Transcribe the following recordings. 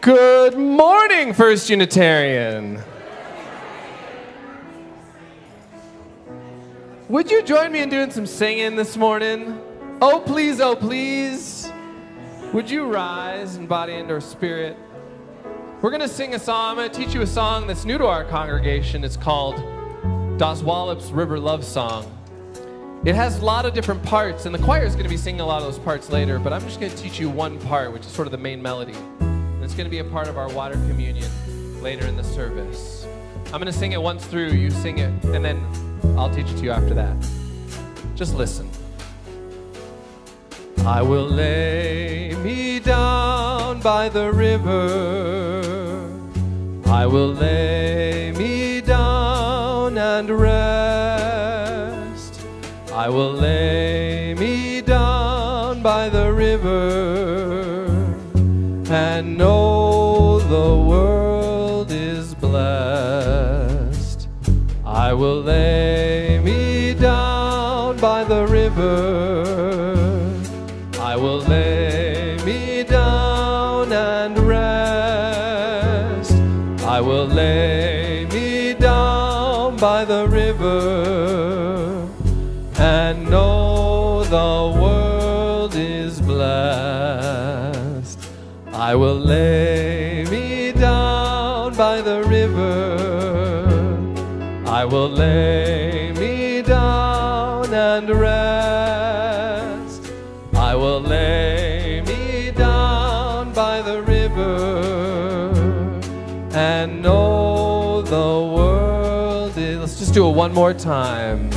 Good morning, First Unitarian. Would you join me in doing some singing this morning? Oh, please, oh, please. Would you rise in body and or spirit? We're going to sing a song. I'm going to teach you a song that's new to our congregation. It's called Das Wallop's River Love Song. It has a lot of different parts, and the choir is going to be singing a lot of those parts later, but I'm just going to teach you one part, which is sort of the main melody. And it's going to be a part of our water communion later in the service. I'm going to sing it once through, you sing it, and then I'll teach it to you after that. Just listen. I will lay me down by the river. I will lay me down and rest. I will lay me down by the river and know the world is blessed. I will lay me down by the river. I will lay me down and rest. I will lay me down by the river and know the world is blessed. I will lay me down by the river. I will lay me down and rest. I will lay me down by the river and know the world is... Let's just do it one more time.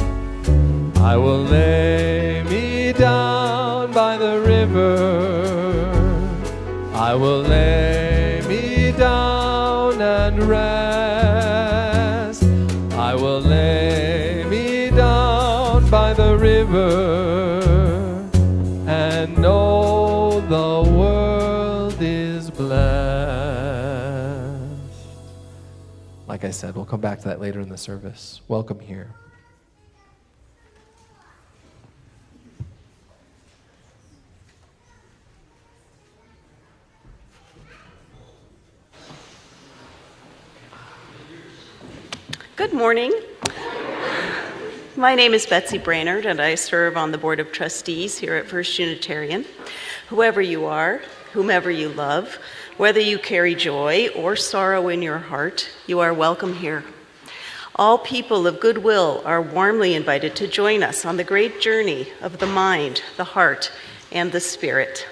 I will lay me down by the river. I will lay me down and rest. I will lay me down by the river and know the world is blessed. Like I said, we'll come back to that later in the service. Welcome here. Good morning. My name is Betsy Brainerd, and I serve on the Board of Trustees here at First Unitarian. Whoever you are, whomever you love, whether you carry joy or sorrow in your heart, you are welcome here. All people of goodwill are warmly invited to join us on the great journey of the mind, the heart, and the spirit.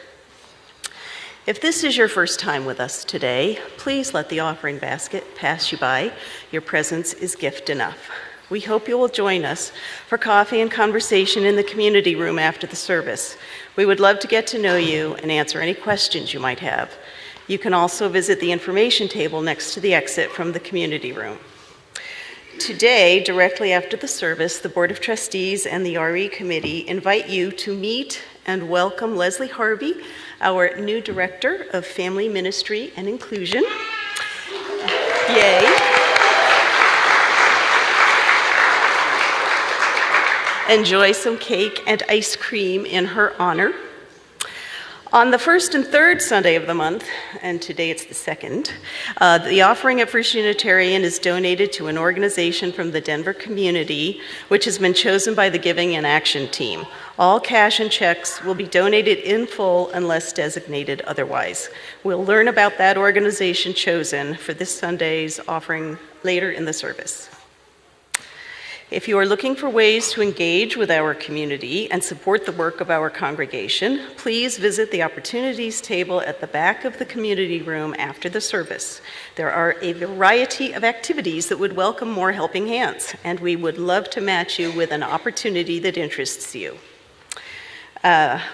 If this is your first time with us today, please let the offering basket pass you by. Your presence is gift enough. We hope you will join us for coffee and conversation in the community room after the service. We would love to get to know you and answer any questions you might have. You can also visit the information table next to the exit from the community room. Today, directly after the service, the Board of Trustees and the RE Committee invite you to meet and welcome Leslie Harvey, our new Director of Family Ministry and Inclusion. Yay. Enjoy some cake and ice cream in her honor. On the first and third Sunday of the month, and today it's the second, the offering at First Unitarian is donated to an organization from the Denver community, which has been chosen by the Giving and Action team. All cash and checks will be donated in full unless designated otherwise. We'll learn about that organization chosen for this Sunday's offering later in the service. If you are looking for ways to engage with our community and support the work of our congregation, please visit the opportunities table at the back of the community room after the service. There are a variety of activities that would welcome more helping hands, and we would love to match you with an opportunity that interests you.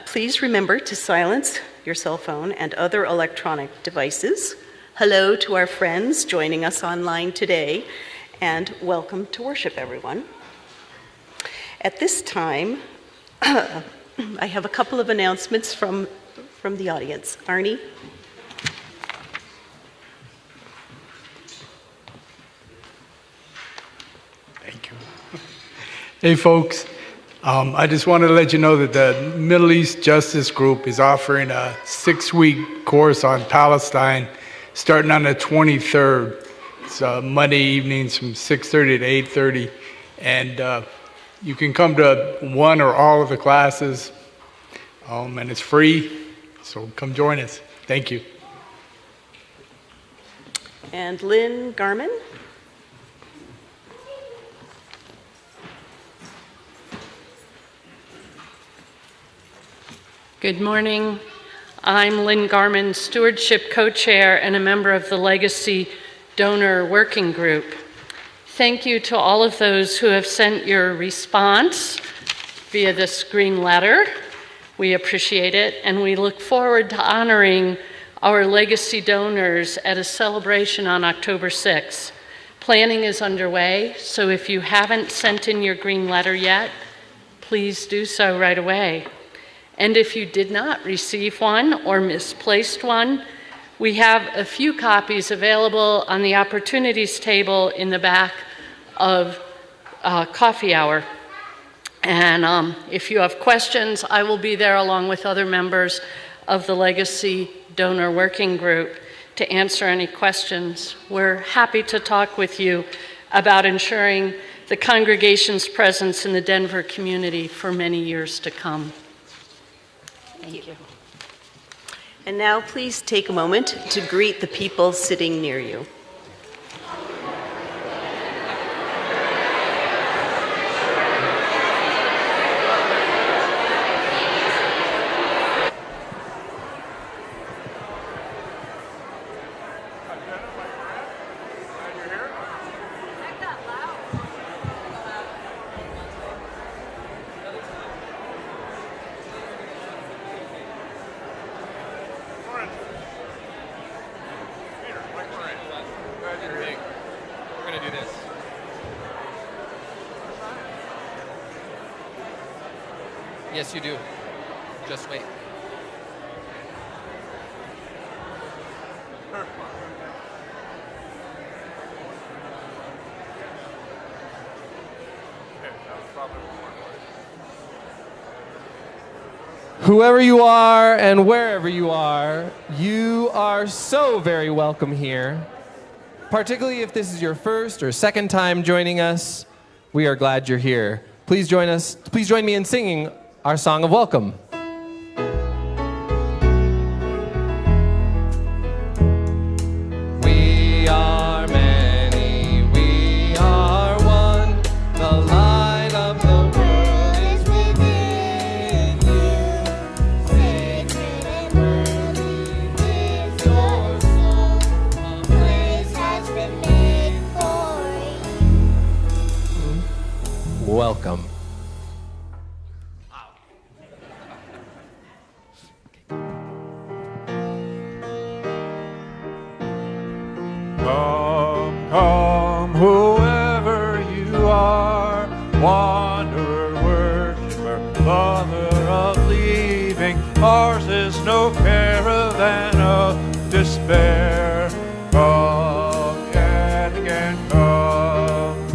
Please remember to silence your cell phone and other electronic devices. Hello to our friends joining us online today, and welcome to worship, everyone. At this time, I have a couple of announcements from the audience. Arnie? Thank you. Hey, folks. I just wanted to let you know that the Middle East Justice Group is offering a 6-week course on Palestine starting on the 23rd. It's Monday evenings from 6:30 to 8:30. And you can come to one or all of the classes, and it's free. So come join us. Thank you. And Lynn Garman. Good morning. I'm Lynn Garman, Stewardship Co-Chair and a member of the Legacy Donor Working Group. Thank you to all of those who have sent your response via this green letter. We appreciate it, and we look forward to honoring our legacy donors at a celebration on October 6th. Planning is underway, so if you haven't sent in your green letter yet, please do so right away. And if you did not receive one or misplaced one, we have a few copies available on the opportunities table in the back of coffee hour. And if you have questions, I will be there along with other members of the Legacy Donor Working Group to answer any questions. We're happy to talk with you about ensuring the congregation's presence in the Denver community for many years to come. Thank you. And now please take a moment to greet the people sitting near you. Yes, you do. Just wait. Whoever you are and wherever you are so very welcome here. Particularly if this is your first or second time joining us, we are glad you're here. Please join us. Please join me in singing our song of welcome. We are many, we are one. The light of the world is within you. Sacred and worthy is your soul. A place has been made for you. Welcome. Come, come, whoever you are, wanderer, worshiper, lover of leaving. Ours is no caravan of despair. Come yet again, come.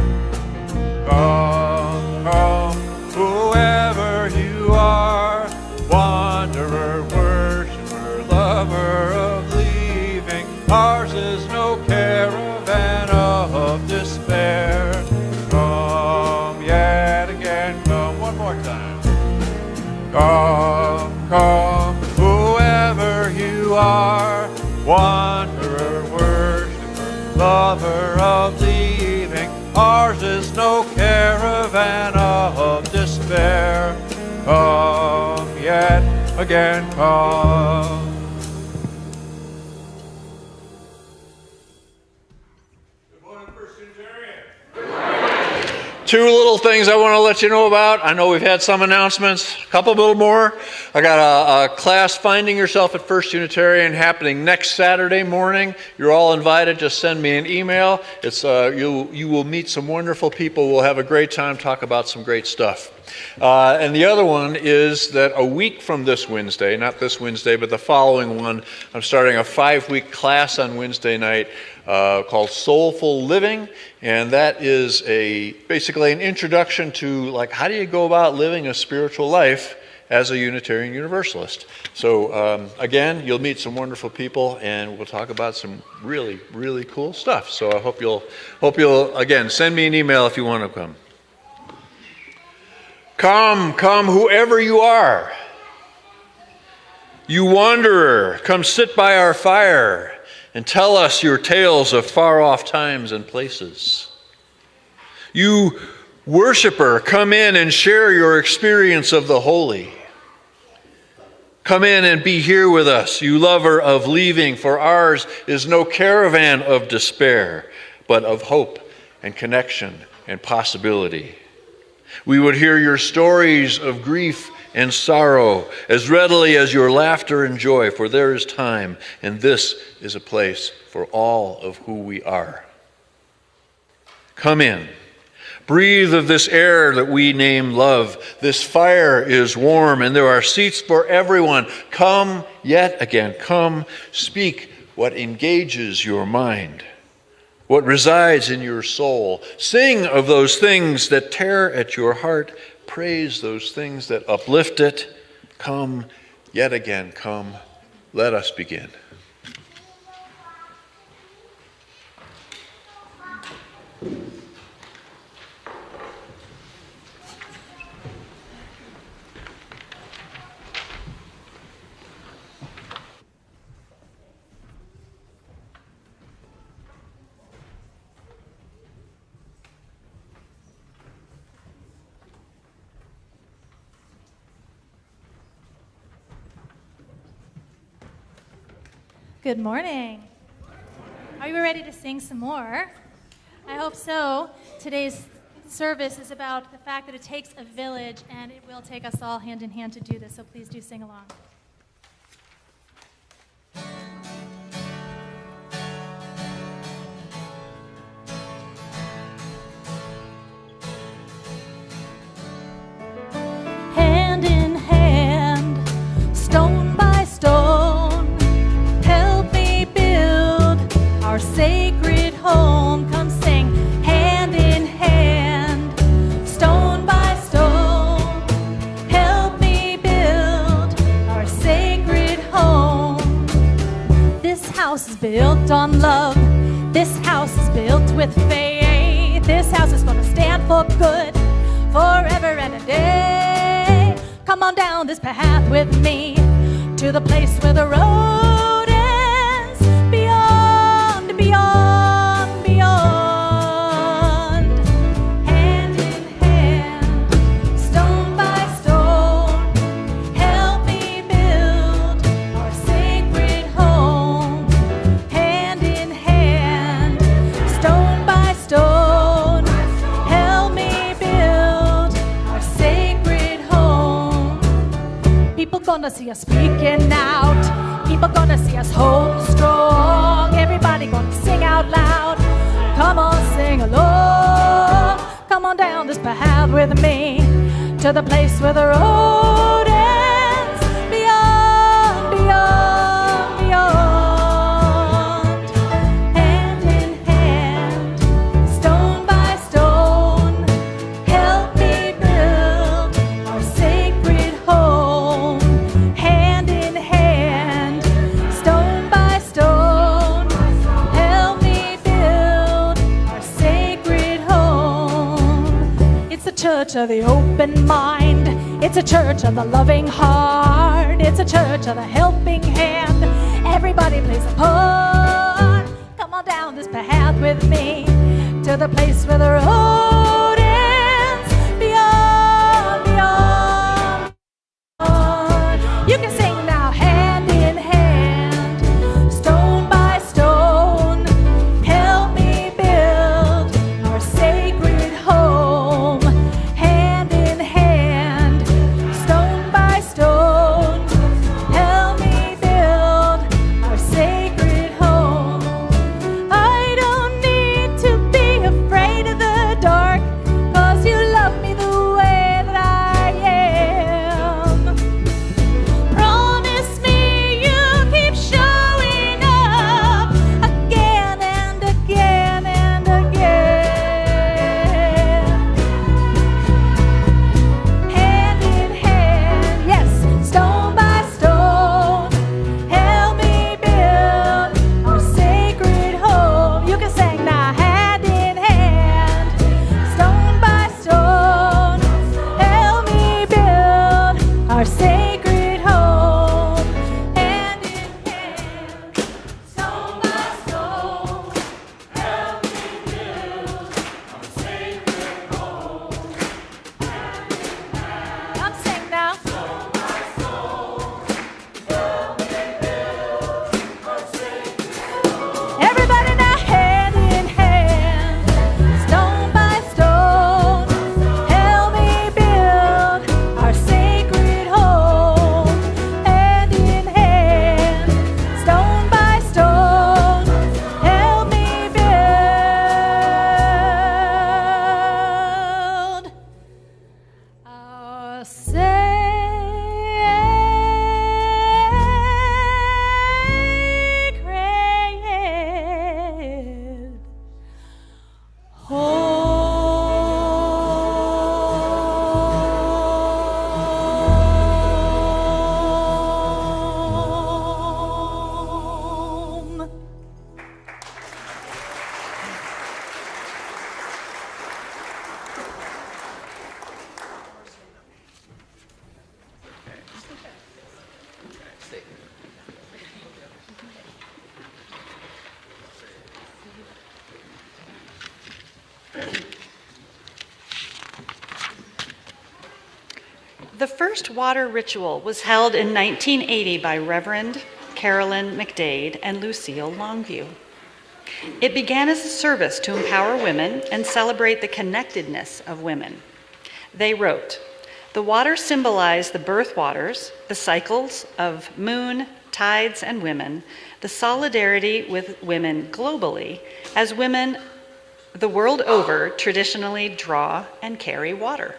Come, come, whoever you are, wanderer, worshiper, lover of leaving. Ours is no caravan of despair. Come yet again, come one more time. Come, come, whoever you are, wanderer, worshiper, lover of leaving. Ours is no caravan of despair. Come yet again, come. Two little things I want to let you know about. I know we've had some announcements, a couple little more. I got a class, Finding Yourself at First Unitarian, happening next Saturday morning. You're all invited. Just send me an email. It's you will meet some wonderful people. We'll have a great time, talk about some great stuff. And the other one is that a week from this Wednesday, not this Wednesday, but the following one, I'm starting a 5-week class on Wednesday night called Soulful Living, and that is basically an introduction to, like, how do you go about living a spiritual life as a Unitarian Universalist. So again, you'll meet some wonderful people, and we'll talk about some really, really cool stuff. So I hope you'll again, send me an email if you want to come. Come, whoever you are. You wanderer, come sit by our fire and tell us your tales of far-off times and places. You worshiper, come in and share your experience of the holy. Come in and be here with us, you lover of leaving, for ours is no caravan of despair, but of hope and connection and possibility. We would hear your stories of grief and sorrow as readily as your laughter and joy, for there is time, and this is a place for all of who we are. Come in. Breathe of this air that we name love. This fire is warm, and there are seats for everyone. Come yet again. Come, speak what engages your mind, what resides in your soul. Sing of those things that tear at your heart. Praise those things that uplift it. Come yet again. Come, let us begin. Good morning. Are you ready to sing some more? I hope so. Today's service is about the fact that it takes a village, and it will take us all hand in hand to do this, so please do sing along. Hand in hand, stone by stone, help me build our sacred home. Come sing, hand in hand, stone by stone, help me build our sacred home. This house is built on love, this house is built with faith, this house is gonna stand for good forever and a day. Come on down this path with me to the place where the road ends, beyond, beyond, beyond. Hand in hand, stone by stone, help me build our sacred home. Hand in hand, stone by stone, help me build our sacred home. People gonna see us speaking out, people gonna see us hold strong. Everybody gonna sing out loud, come on, sing along. Come on down this path with me to the place where the road ends, beyond, beyond, beyond. Hand in hand, stone by stone, help me build our sacred home. Hand in hand, stone by stone, help me build our sacred home. It's a church of the open mind, it's a church of the loving heart, it's a church of the helping hand. Everybody plays a part. Come on down this path with me to the place where the road ends, beyond, beyond, beyond. You can sing now, hand in hand, stone by stone, help me build our sacred home. Hand in hand, stone by stone, help me build our sacred home. I don't need to be afraid of the The first water ritual was held in 1980 by Reverend Carolyn McDade and Lucille Longview. It began as a service to empower women and celebrate the connectedness of women. They wrote, "The water symbolized the birth waters, the cycles of moon, tides, and women, the solidarity with women globally, as women the world over traditionally draw and carry water."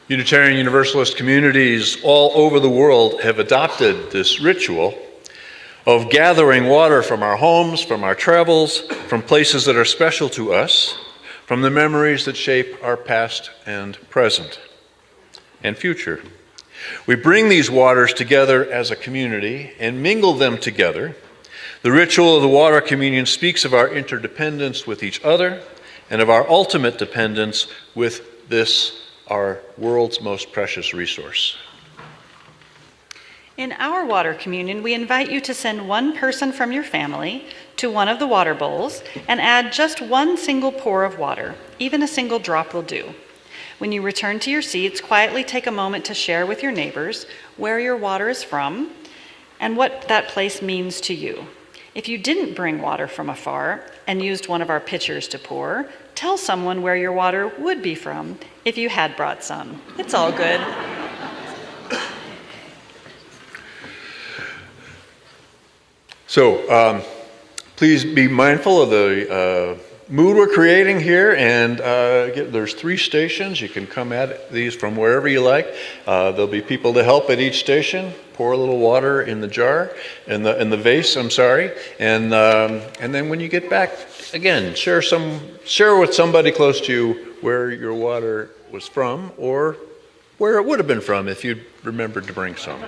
Unitarian Universalist communities all over the world have adopted this ritual of gathering water from our homes, from our travels, from places that are special to us, from the memories that shape our past and present and future. We bring these waters together as a community and mingle them together. The ritual of the water communion speaks of our interdependence with each other and of our ultimate dependence with this, our world's most precious resource. In our water communion, we invite you to send one person from your family to one of the water bowls and add just one single pour of water. Even a single drop will do. When you return to your seats, quietly take a moment to share with your neighbors where your water is from and what that place means to you. If you didn't bring water from afar and used one of our pitchers to pour, tell someone where your water would be from if you had brought some. It's all good. So please be mindful of the mood we're creating here, and there's 3 stations. You can come at these from wherever you like. There'll be people to help at each station. Pour a little water in the jar, in the vase, I'm sorry, and then when you get back, again, share with somebody close to you where your water was from, or where it would have been from if you'd remembered to bring some.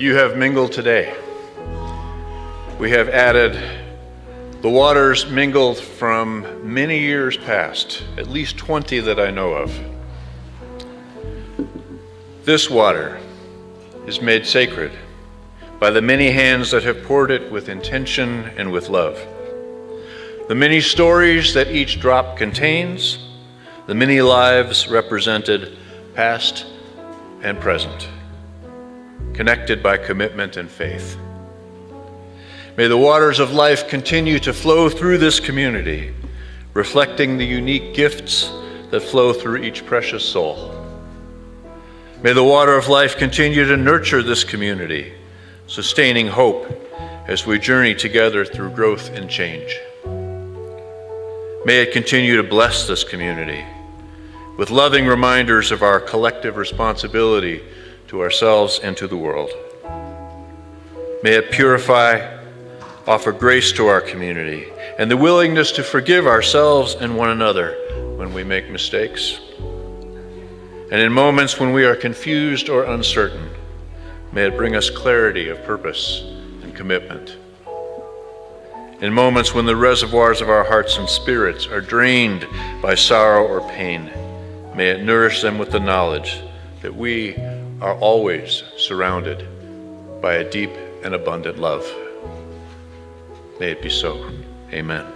you have mingled today. We have added the waters mingled from many years past, at least 20 that I know of. This water is made sacred by the many hands that have poured it with intention and with love. The many stories that each drop contains, the many lives represented, past and present, connected by commitment and faith. May the waters of life continue to flow through this community, reflecting the unique gifts that flow through each precious soul. May the water of life continue to nurture this community, sustaining hope as we journey together through growth and change. May it continue to bless this community with loving reminders of our collective responsibility to ourselves and to the world. May it purify, offer grace to our community, and the willingness to forgive ourselves and one another when we make mistakes. And in moments when we are confused or uncertain, may it bring us clarity of purpose and commitment. In moments when the reservoirs of our hearts and spirits are drained by sorrow or pain, may it nourish them with the knowledge that we are always surrounded by a deep and abundant love. May it be so. Amen.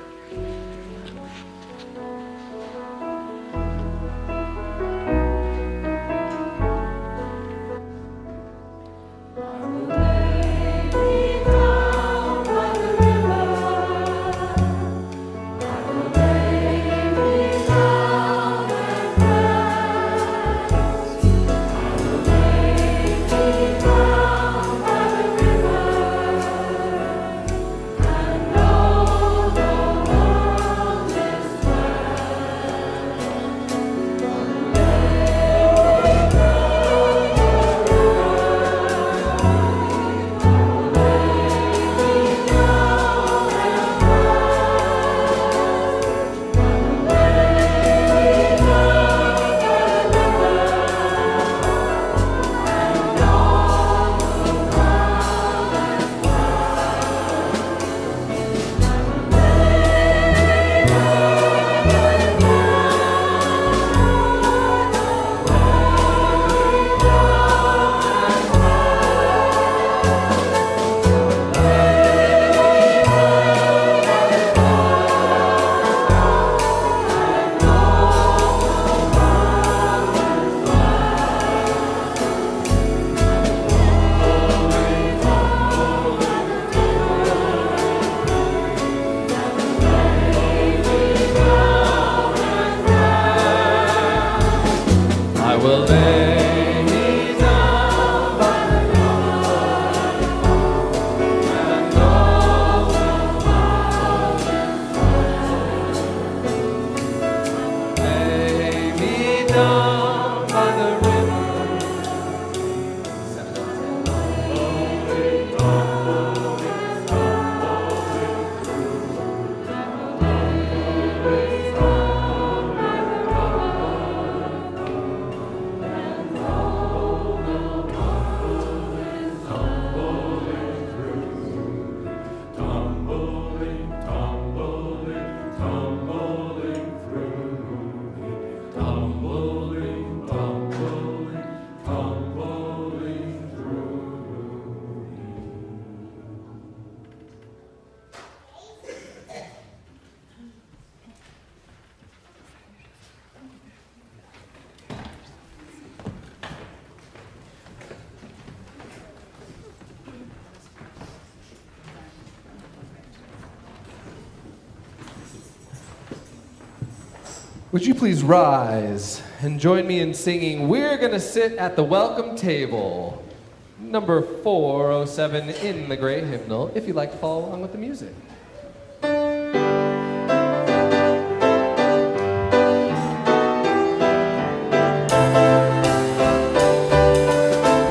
Would you please rise and join me in singing We're Gonna Sit at the Welcome Table, number 407 in the Great Hymnal, if you'd like to follow along with the music. We're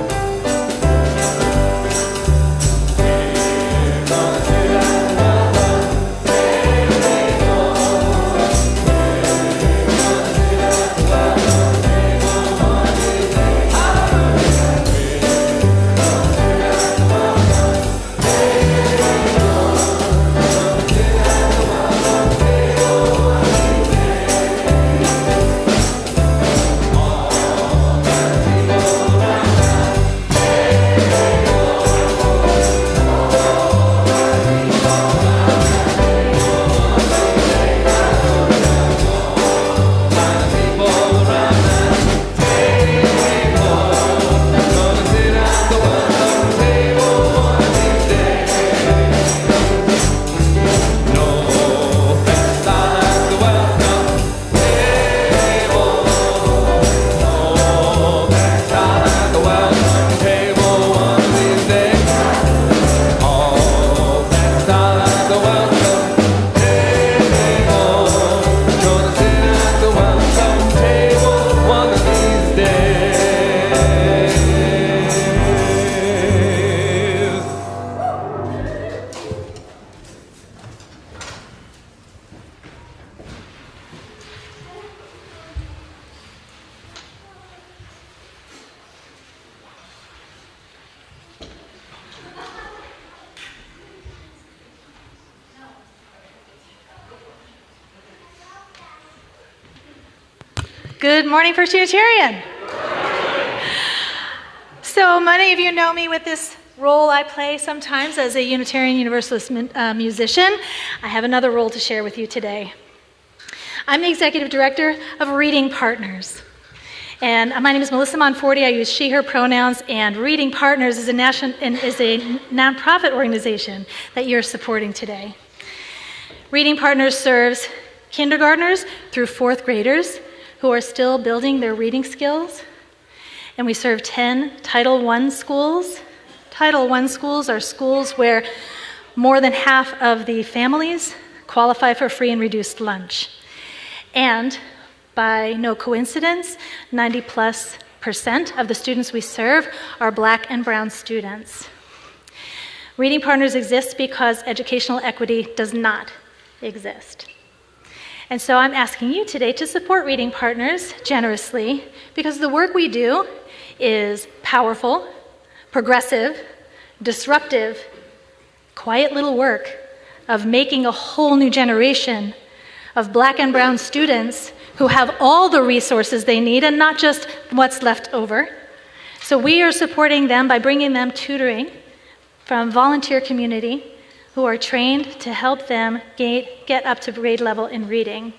Good morning, First Unitarian. So many of you know me with this role I play sometimes as a Unitarian Universalist musician. I have another role to share with you today. I'm the executive director of Reading Partners. And my name is Melissa Monforti. I use she, her pronouns, and Reading Partners is a nonprofit organization that you're supporting today. Reading Partners serves kindergartners through fourth graders who are still building their reading skills. And we serve 10 Title I schools. Title I schools are schools where more than half of the families qualify for free and reduced lunch. And by no coincidence, 90+% of the students we serve are Black and brown students. Reading Partners exists because educational equity does not exist. And so I'm asking you today to support Reading Partners generously because the work we do is powerful, progressive, disruptive, quiet little work of making a whole new generation of Black and brown students who have all the resources they need and not just what's left over. So we are supporting them by bringing them tutoring from volunteer community who are trained to help them get up to grade level in reading.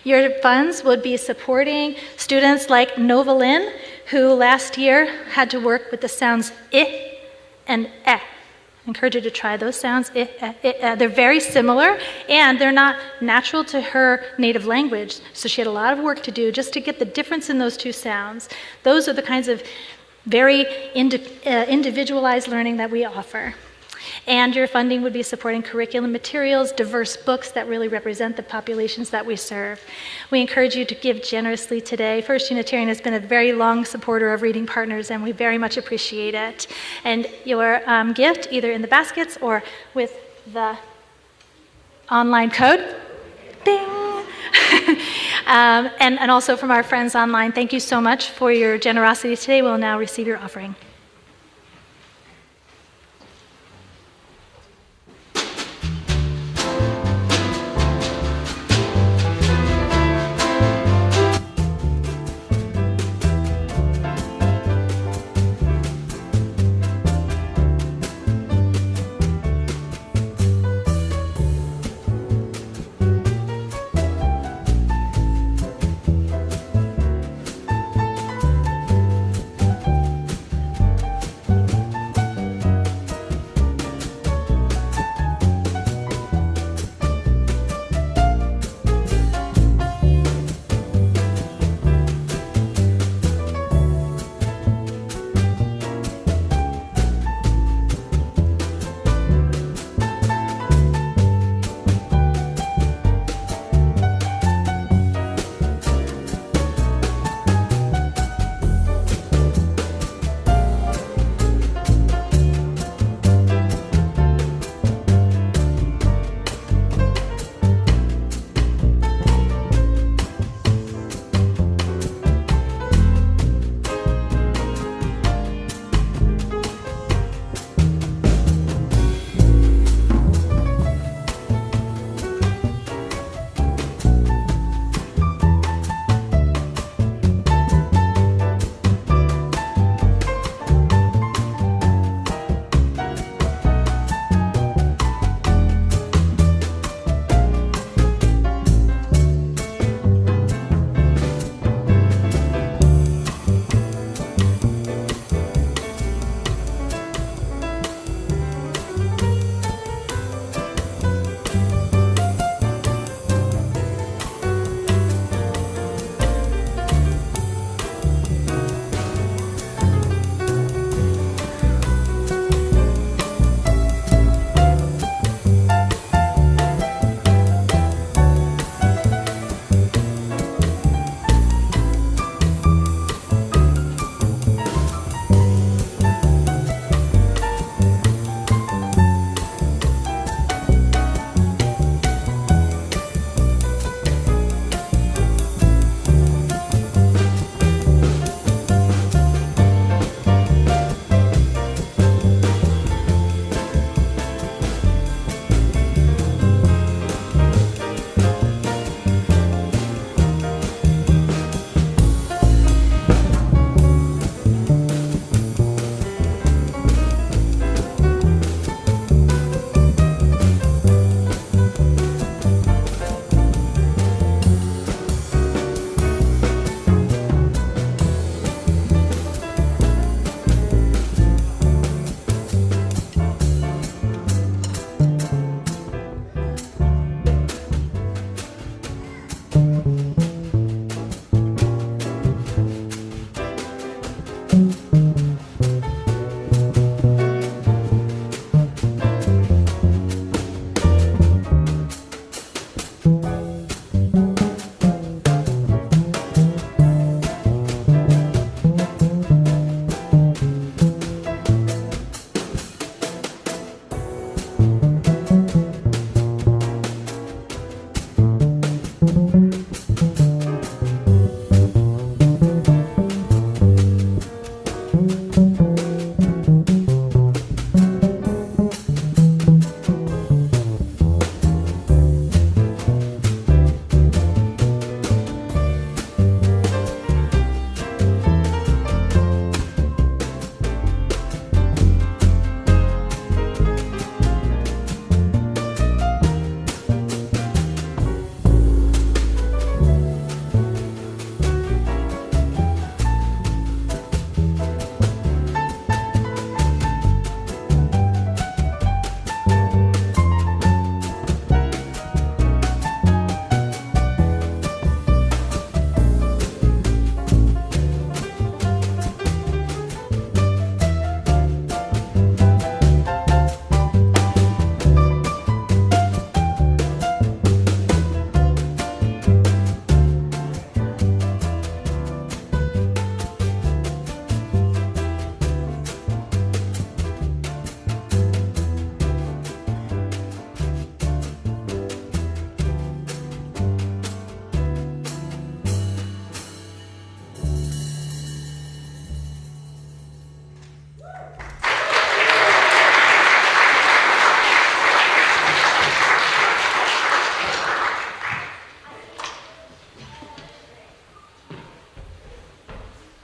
Your funds would be supporting students like Nova Lynn, who last year had to work with the sounds I and eh. I encourage you to try those sounds. They're very similar, and they're not natural to her native language, so she had a lot of work to do just to get the difference in those two sounds. Those are the kinds of very individualized learning that we offer. And your funding would be supporting curriculum materials, diverse books that really represent the populations that we serve. We encourage you to give generously today. First Unitarian has been a very long supporter of Reading Partners, and we very much appreciate it. And your gift, either in the baskets or with the online code, ding! and also from our friends online, thank you so much for your generosity today. We'll now receive your offering.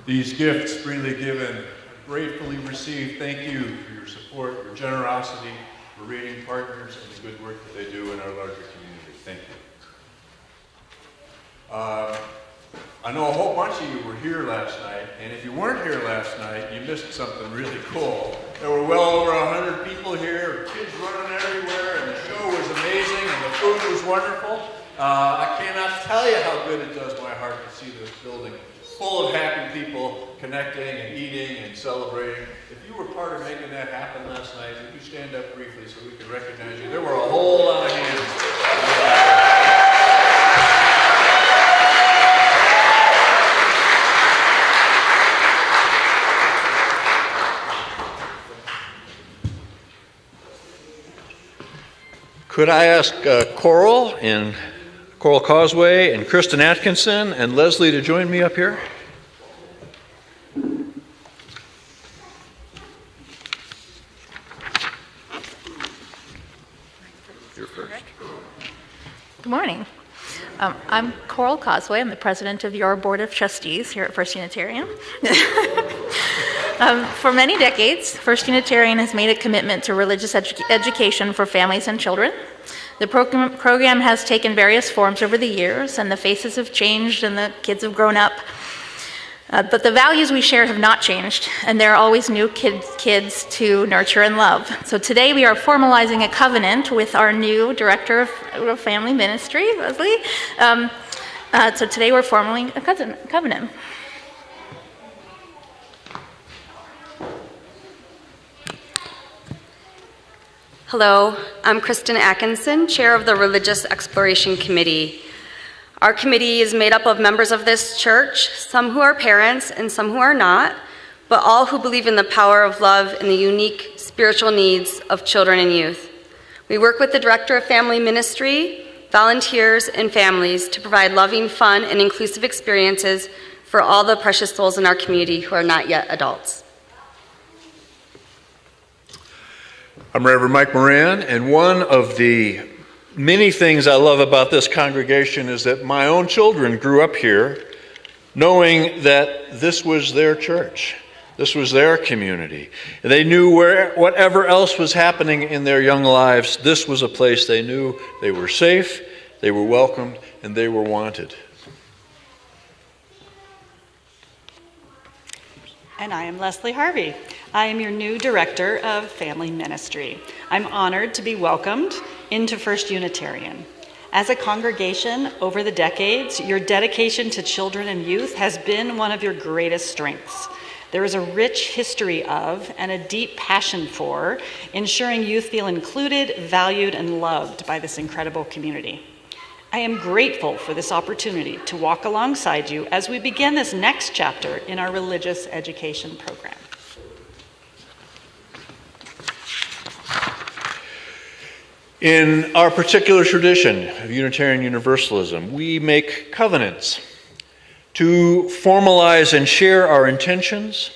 These gifts freely given, gratefully received. Thank you for your support, your generosity, for reading partners, and the good work that they do in our larger community. Thank you. I know a whole bunch of you were here last night, and if you weren't here last night, you missed something really cool. There were well over 100 people here, kids running everywhere, and the show was amazing, and the food was wonderful. I cannot tell you how good it does my heart to see this building full of happy people connecting and eating and celebrating. If you were part of making that happen last night, would you stand up briefly so we could recognize you? There were a whole lot of hands. Could I ask Coral and Coral Causeway and Kristen Atkinson and Leslie to join me up here? You're first. Good morning. I'm Coral Causeway. I'm the president of your Board of Trustees here at First Unitarian. For many decades, First Unitarian has made a commitment to religious education for families and children. The program has taken various forms over the years, and the faces have changed and the kids have grown up. But the values we share have not changed, and there are always new kids to nurture and love. So today we are formalizing a covenant with our new Director of Family Ministry, Leslie. So today we're forming a covenant. Hello, I'm Kristen Atkinson, Chair of the Religious Exploration Committee. Our committee is made up of members of this church, some who are parents and some who are not, but all who believe in the power of love and the unique spiritual needs of children and youth. We work with the Director of Family Ministry, volunteers, and families to provide loving, fun, and inclusive experiences for all the precious souls in our community who are not yet adults. I'm Reverend Mike Morran, and one of the many things I love about this congregation is that my own children grew up here knowing that this was their church. This was their community. They knew whatever else was happening in their young lives, this was a place they knew they were safe, they were welcomed, and they were wanted. And I am Leslie Harvey. I am your new Director of Family Ministry. I'm honored to be welcomed into First Unitarian. As a congregation, over the decades, your dedication to children and youth has been one of your greatest strengths. There is a rich history of and a deep passion for ensuring youth feel included, valued, and loved by this incredible community. I am grateful for this opportunity to walk alongside you as we begin this next chapter in our religious education program. In our particular tradition of Unitarian Universalism, we make covenants to formalize and share our intentions,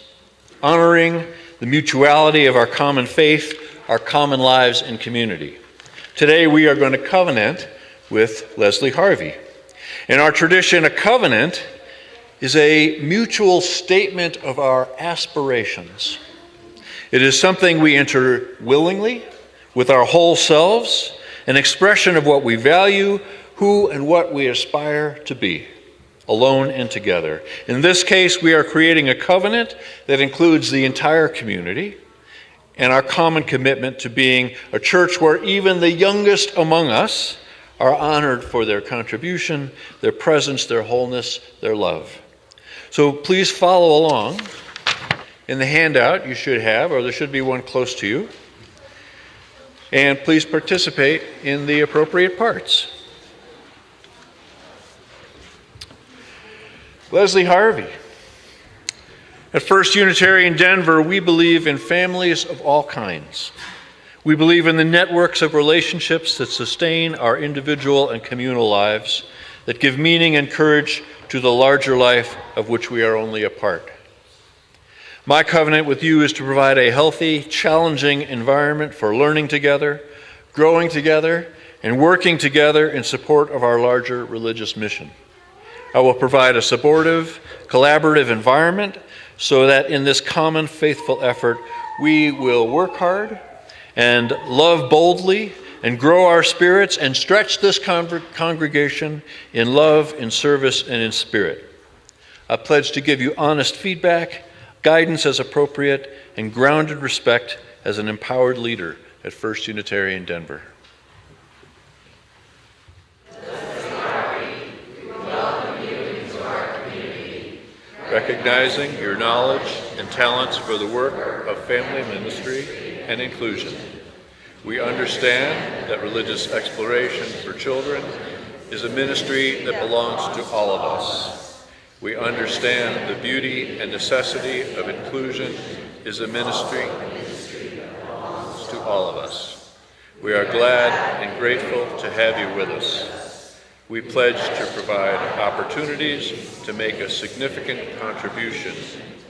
honoring the mutuality of our common faith, our common lives and community. Today we are going to covenant with Leslie Harvey. In our tradition, a covenant is a mutual statement of our aspirations. It is something we enter willingly, with our whole selves, an expression of what we value, who and what we aspire to be, alone and together. In this case, we are creating a covenant that includes the entire community and our common commitment to being a church where even the youngest among us are honored for their contribution, their presence, their wholeness, their love. So please follow along. In the handout you should have, or there should be one close to you. And please participate in the appropriate parts. Leslie Harvey. At First Unitarian Denver, we believe in families of all kinds. We believe in the networks of relationships that sustain our individual and communal lives, that give meaning and courage to the larger life of which we are only a part. My covenant with you is to provide a healthy, challenging environment for learning together, growing together, and working together in support of our larger religious mission. I will provide a supportive, collaborative environment so that in this common faithful effort, we will work hard and love boldly and grow our spirits and stretch this congregation in love, in service, and in spirit. I pledge to give you honest feedback, guidance as appropriate, and grounded respect as an empowered leader at First Unitarian Denver. Recognizing your knowledge and talents for the work of family ministry and inclusion. We understand that religious exploration for children is a ministry that belongs to all of us. We understand the beauty and necessity of inclusion is a ministry to all of us. We are glad and grateful to have you with us. We pledge to provide opportunities to make a significant contribution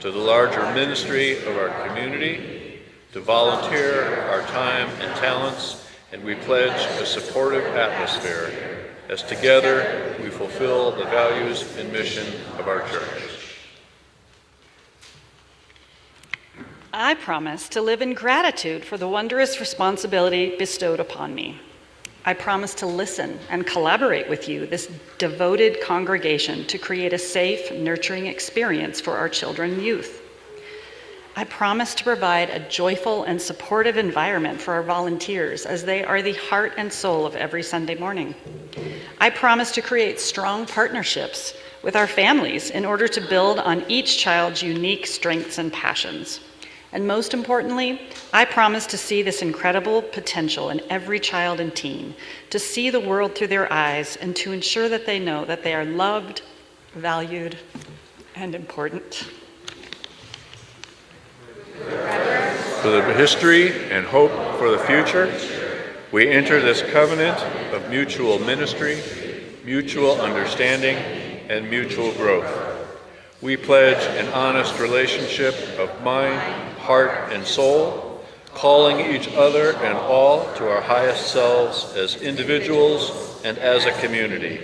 to the larger ministry of our community, to volunteer our time and talents, and we pledge a supportive atmosphere as together we fulfill the values and mission of our church. I promise to live in gratitude for the wondrous responsibility bestowed upon me. I promise to listen and collaborate with you, this devoted congregation, to create a safe, nurturing experience for our children and youth. I promise to provide a joyful and supportive environment for our volunteers, as they are the heart and soul of every Sunday morning. I promise to create strong partnerships with our families in order to build on each child's unique strengths and passions. And most importantly, I promise to see this incredible potential in every child and teen, to see the world through their eyes, and to ensure that they know that they are loved, valued, and important. For the history and hope for the future, we enter this covenant of mutual ministry, mutual understanding, and mutual growth. We pledge an honest relationship of mind, heart, and soul, calling each other and all to our highest selves as individuals and as a community.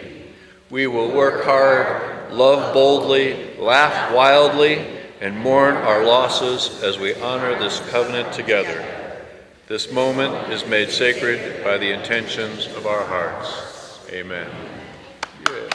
We will work hard, love boldly, laugh wildly, and mourn our losses as we honor this covenant together. This moment is made sacred by the intentions of our hearts. Amen. Yeah.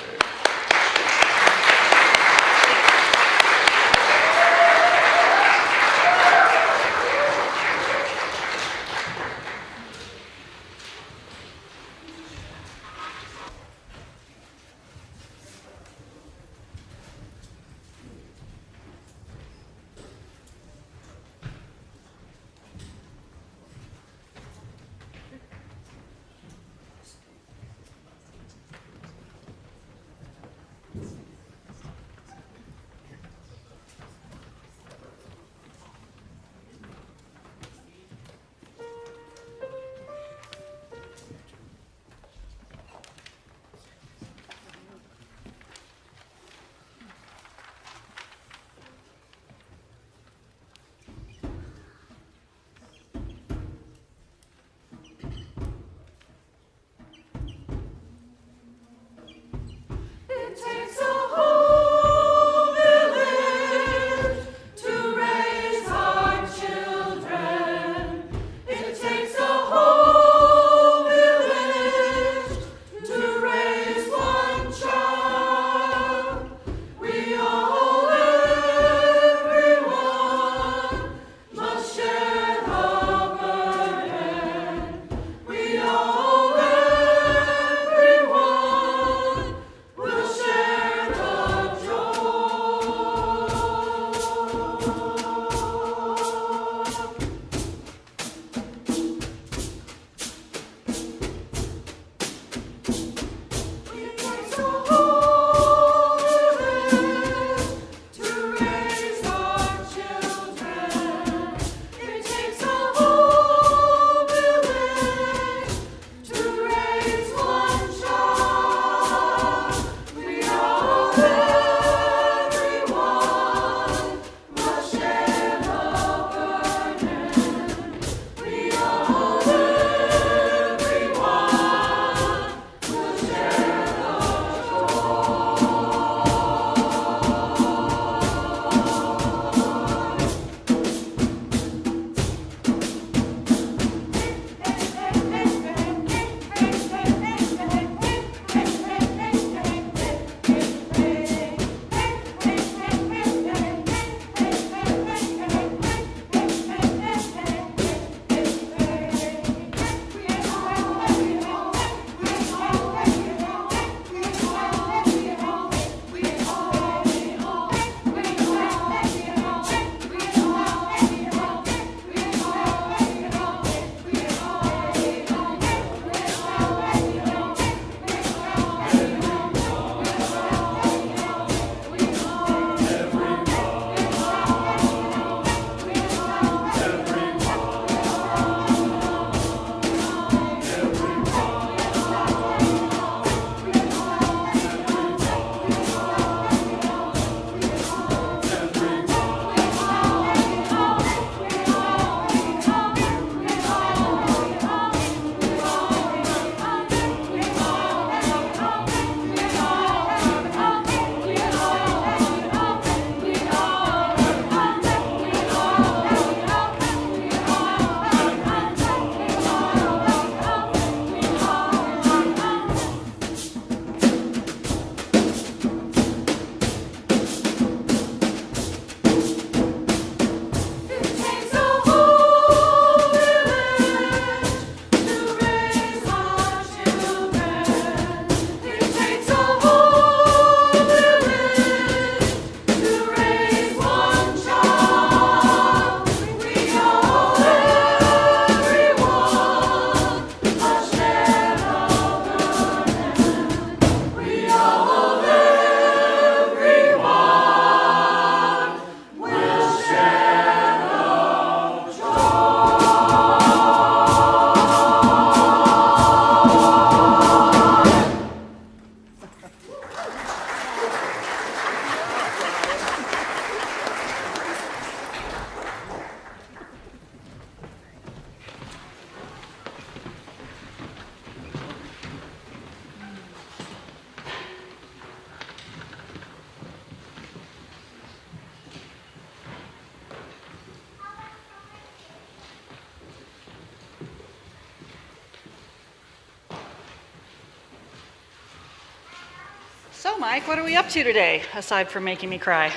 So, Mike, what are we up to today, aside from making me cry?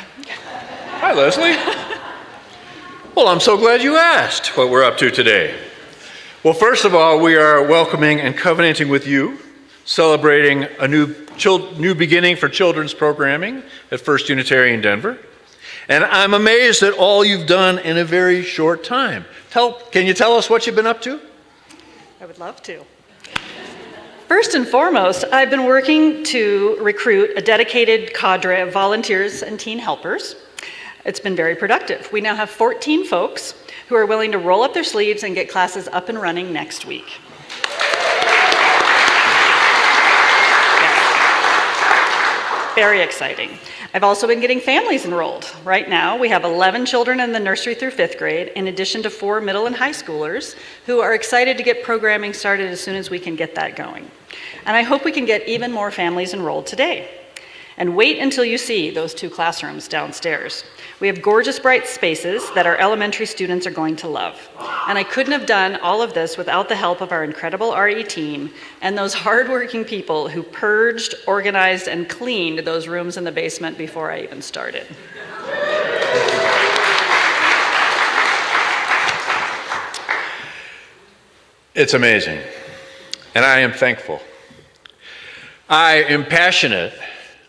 Hi, Leslie. Well, I'm so glad you asked what we're up to today. Well, first of all, we are welcoming and covenanting with you, celebrating a new beginning for children's programming at First Unitarian Denver. And I'm amazed at all you've done in a very short time. Can you tell us what you've been up to? I would love to. First and foremost, I've been working to recruit a dedicated cadre of volunteers and teen helpers. It's been very productive. We now have 14 folks who are willing to roll up their sleeves and get classes up and running next week. Yes. Very exciting. I've also been getting families enrolled. Right now, we have 11 children in the nursery through 5th grade, in addition to 4 middle and high schoolers who are excited to get programming started as soon as we can get that going. And I hope we can get even more families enrolled today. And wait until you see those 2 classrooms downstairs. We have gorgeous bright spaces that our elementary students are going to love. And I couldn't have done all of this without the help of our incredible RE team and those hardworking people who purged, organized, and cleaned those rooms in the basement before I even started. It's amazing, and I am thankful. I am passionate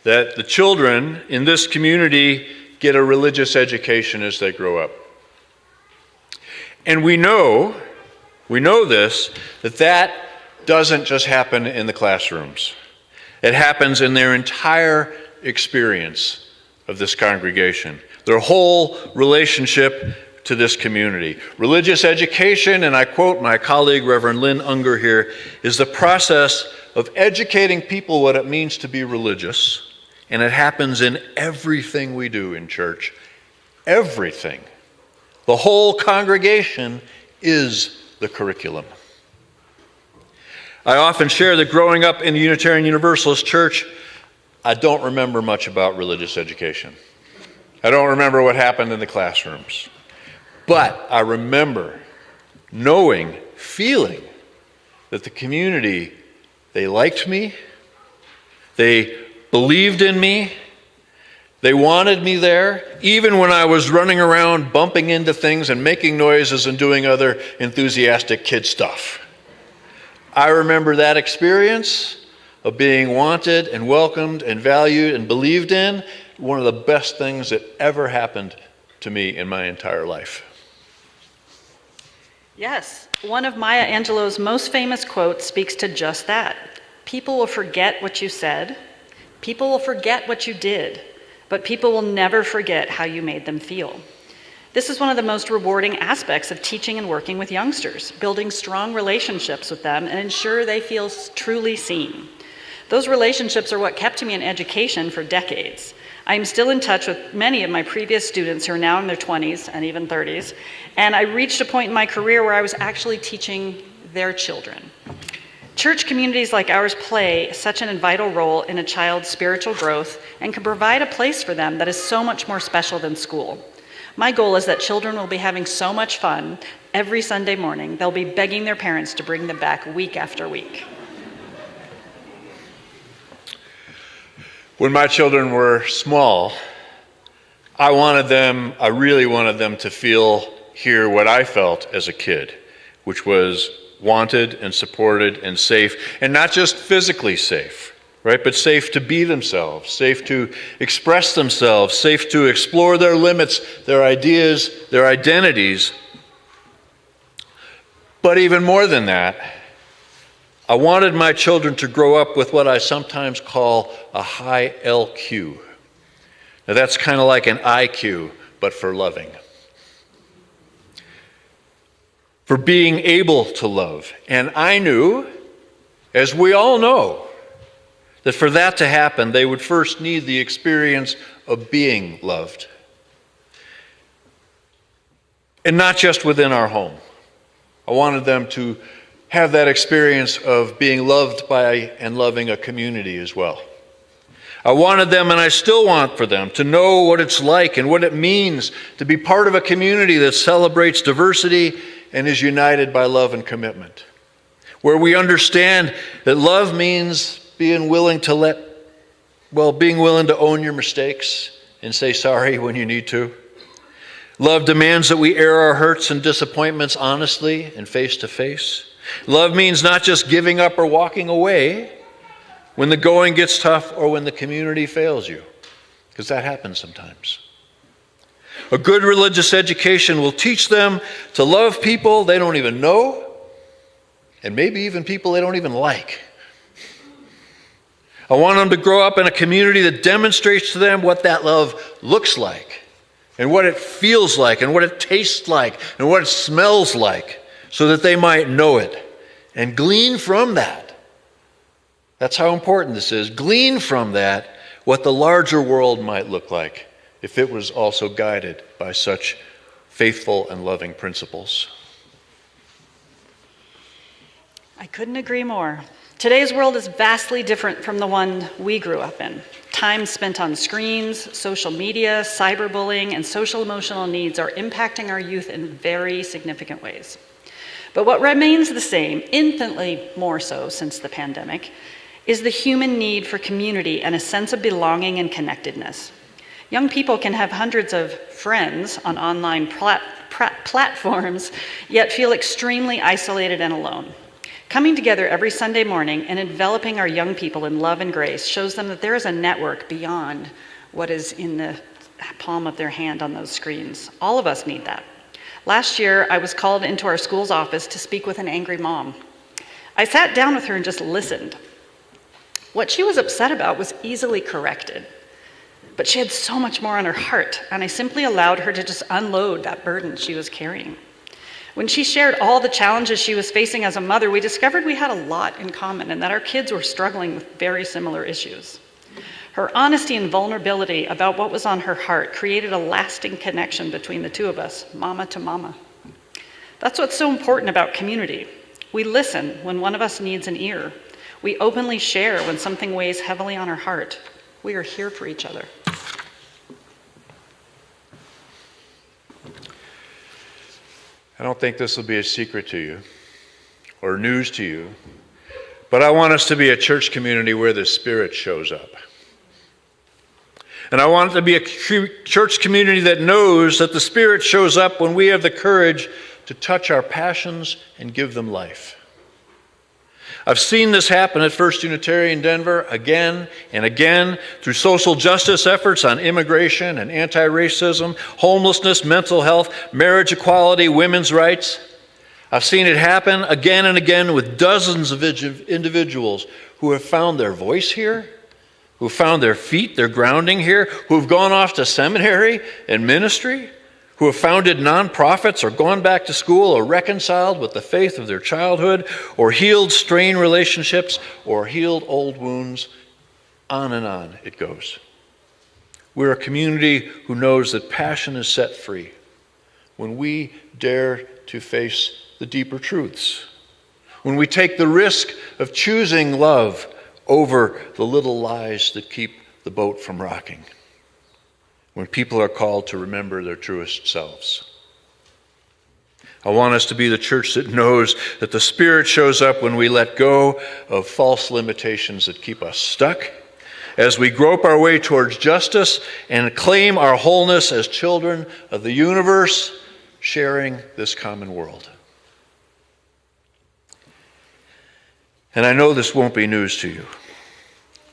that the children in this community get a religious education as they grow up. And we know this, that doesn't just happen in the classrooms. It happens in their entire experience of this congregation, their whole relationship to this community. Religious education, and I quote my colleague, Reverend Lynn Unger here, is the process of educating people what it means to be religious. And it happens in everything we do in church. Everything. The whole congregation is the curriculum. I often share that growing up in the Unitarian Universalist Church, I don't remember much about religious education. I don't remember what happened in the classrooms. But I remember knowing, feeling that the community, they liked me, they believed in me, they wanted me there, even when I was running around bumping into things and making noises and doing other enthusiastic kid stuff. I remember that experience of being wanted and welcomed and valued and believed in, one of the best things that ever happened to me in my entire life. Yes, one of Maya Angelou's most famous quotes speaks to just that. People will forget what you said. People will forget what you did, but people will never forget how you made them feel. This is one of the most rewarding aspects of teaching and working with youngsters, building strong relationships with them and ensure they feel truly seen. Those relationships are what kept me in education for decades. I am still in touch with many of my previous students who are now in their 20s and even 30s, and I reached a point in my career where I was actually teaching their children. Church communities like ours play such a vital role in a child's spiritual growth and can provide a place for them that is so much more special than school. My goal is that children will be having so much fun every Sunday morning, they'll be begging their parents to bring them back week after week. When my children were small, I really wanted them to hear what I felt as a kid, which was wanted and supported and safe, and not just physically safe, right? But safe to be themselves, safe to express themselves, safe to explore their limits, their ideas, their identities. But even more than that, I wanted my children to grow up with what I sometimes call a high LQ. Now that's kind of like an IQ, but for loving. For being able to love. And I knew, as we all know, that for that to happen, they would first need the experience of being loved. And not just within our home. I wanted them to have that experience of being loved by and loving a community as well. I wanted them, and I still want for them, to know what it's like and what it means to be part of a community that celebrates diversity and is united by love and commitment. Where we understand that love means being willing to let Well, being willing to own your mistakes and say sorry when you need to. Love demands that we air our hurts and disappointments honestly and face to face. Love means not just giving up or walking away when the going gets tough or when the community fails you, because that happens sometimes. A good religious education will teach them to love people they don't even know, and maybe even people they don't even like. I want them to grow up in a community that demonstrates to them what that love looks like, and what it feels like, and what it tastes like, and what it smells like, so that they might know it and glean from that. That's how important this is. Glean from that what the larger world might look like if it was also guided by such faithful and loving principles. I couldn't agree more. Today's world is vastly different from the one we grew up in. Time spent on screens, social media, cyberbullying, and social emotional needs are impacting our youth in very significant ways. But what remains the same, infinitely more so since the pandemic, is the human need for community and a sense of belonging and connectedness. Young people can have hundreds of friends on online platforms, yet feel extremely isolated and alone. Coming together every Sunday morning and enveloping our young people in love and grace shows them that there is a network beyond what is in the palm of their hand on those screens. All of us need that. Last year, I was called into our school's office to speak with an angry mom. I sat down with her and just listened. What she was upset about was easily corrected, but she had so much more on her heart, and I simply allowed her to just unload that burden she was carrying. When she shared all the challenges she was facing as a mother, we discovered we had a lot in common and that our kids were struggling with very similar issues. Her honesty and vulnerability about what was on her heart created a lasting connection between the two of us, mama to mama. That's what's so important about community. We listen when one of us needs an ear. We openly share when something weighs heavily on our heart. We are here for each other. I don't think this will be a secret to you or news to you, but I want us to be a church community where the Spirit shows up. And I want it to be a church community that knows that the Spirit shows up when we have the courage to touch our passions and give them life. I've seen this happen at First Unitarian Denver again and again through social justice efforts on immigration and anti-racism, homelessness, mental health, marriage equality, women's rights. I've seen it happen again and again with dozens of individuals who have found their voice here, who found their feet, their grounding here, who have gone off to seminary and ministry, who have founded nonprofits or gone back to school or reconciled with the faith of their childhood or healed strained relationships or healed old wounds. On and on it goes. We're a community who knows that passion is set free when we dare to face the deeper truths, when we take the risk of choosing love over the little lies that keep the boat from rocking, when people are called to remember their truest selves. I want us to be the church that knows that the Spirit shows up when we let go of false limitations that keep us stuck, as we grope our way towards justice and claim our wholeness as children of the universe, sharing this common world. And I know this won't be news to you,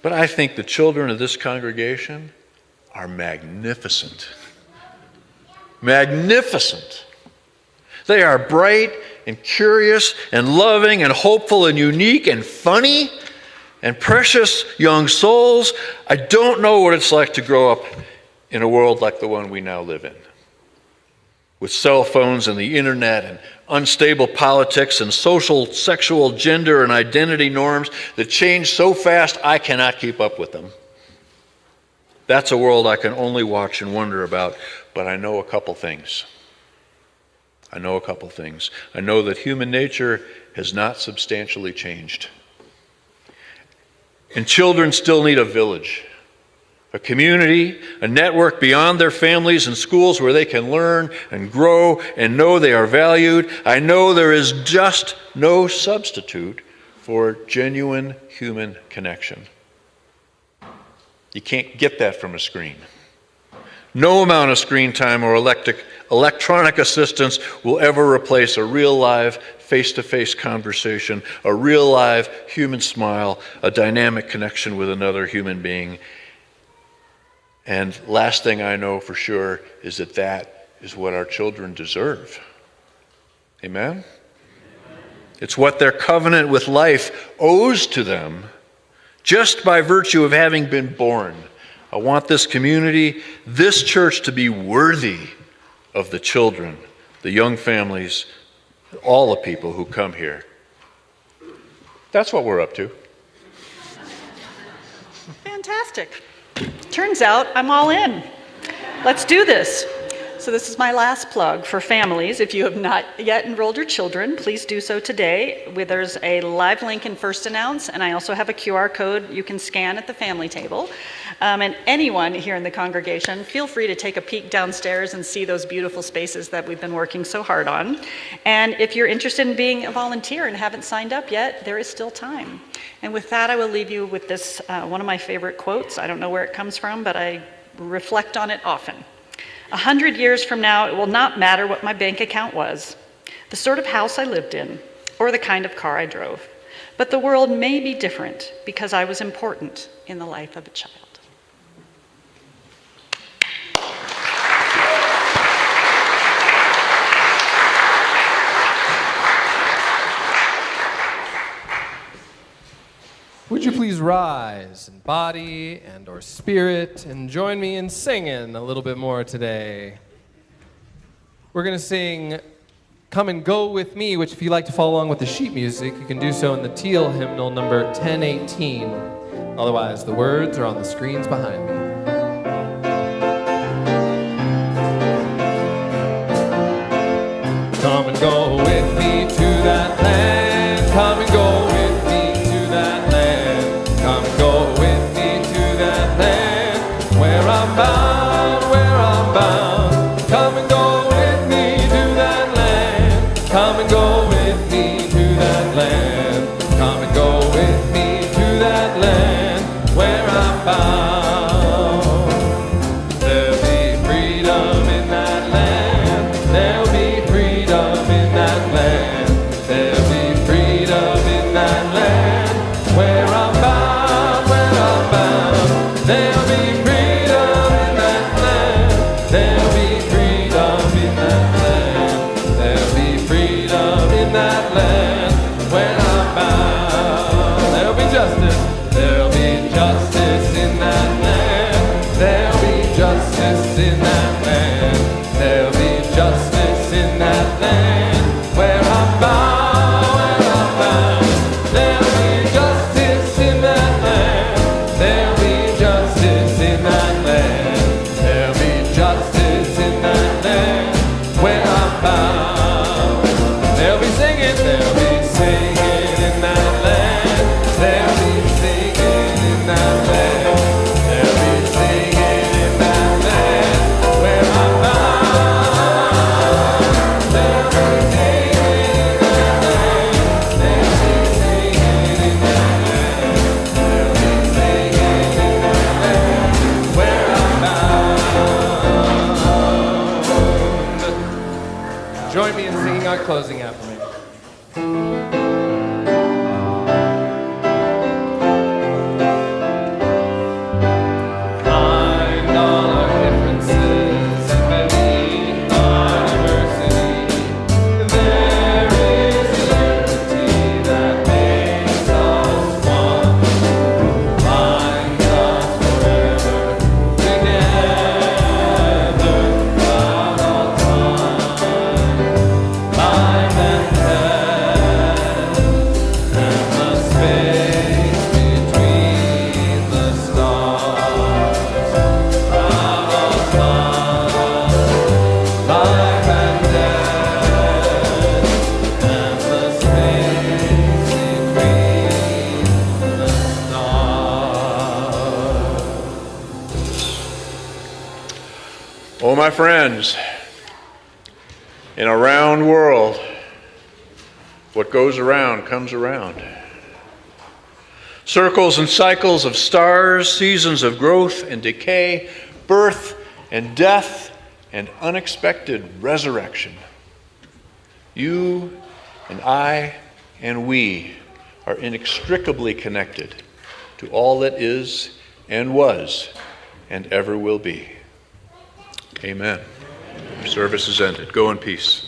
but I think the children of this congregation are magnificent. Magnificent. They are bright and curious and loving and hopeful and unique and funny and precious young souls. I don't know what it's like to grow up in a world like the one we now live in, with cell phones and the internet and unstable politics and social, sexual, gender, and identity norms that change so fast I cannot keep up with them. That's a world I can only watch and wonder about, but I know a couple things. I know that human nature has not substantially changed. And children still need a village, a community, a network beyond their families and schools where they can learn and grow and know they are valued. I know there is just no substitute for genuine human connection. You can't get that from a screen. No amount of screen time or electronic assistance will ever replace a real live face-to-face conversation, a real live human smile, a dynamic connection with another human being. And last thing I know for sure is that that is what our children deserve. Amen? It's what their covenant with life owes to them just by virtue of having been born. I want this community, this church to be worthy of the children, the young families, all the people who come here. That's what we're up to. Fantastic. Turns out I'm all in. Let's do this. So this is my last plug for families. If you have not yet enrolled your children, please do so today. There's a live link in First Announce, and I also have a QR code you can scan at the family table. And anyone here in the congregation, feel free to take a peek downstairs and see those beautiful spaces that we've been working so hard on. And if you're interested in being a volunteer and haven't signed up yet, there is still time. And with that, I will leave you with this, one of my favorite quotes. I don't know where it comes from, but I reflect on it often. 100 years from now, it will not matter what my bank account was, the sort of house I lived in, or the kind of car I drove. But the world may be different because I was important in the life of a child. Would you please rise in body and or spirit and join me in singing a little bit more today? We're going to sing Come and Go With Me, which if you like to follow along with the sheet music, you can do so in the teal hymnal number 1018. Otherwise, the words are on the screens behind me. Come and go with me to that land. Come and go with me to that land. Come and go with me to that land. Where I'm bound, where I'm bound. Come and go with me to that land. Come and go with me to that land. Come and go with me to that land. Where I'm bound. There'll be freedom in that land. There'll be freedom in that land. There'll be freedom in that land. Where I'm bound, where I'm bound. There'll be freedom in that land. There'll be freedom in that land. There'll be freedom in that land. Where I'm bound. There'll be justice. There'll be justice in that land. There'll be justice in that land. There'll be justice in that land. Where I'm bound, where I'm bound. There'll be justice in that land. There'll be justice in that land. There'll be justice in that land. Where I'm bound. They'll be singing in that land. They'll be singing in that land. They'll be singing in that land. Where I'm bound. They'll be singing in that land. They'll be singing in that land. They'll be singing in that land. Where I'm bound. Join me in singing our closing affirmation. Behind all our differences and beneath our diversity, there is unity that makes us one. Binds us forever together throughout all time. Life and death and the space between the stars. Throughout all time. Life and death and the space between the stars. Oh, my friends, in a round world, what goes around comes around. Circles and cycles of stars, seasons of growth and decay, birth and death, and unexpected resurrection. You and I and we are inextricably connected to all that is and was and ever will be. Amen. Service is ended. Go in peace.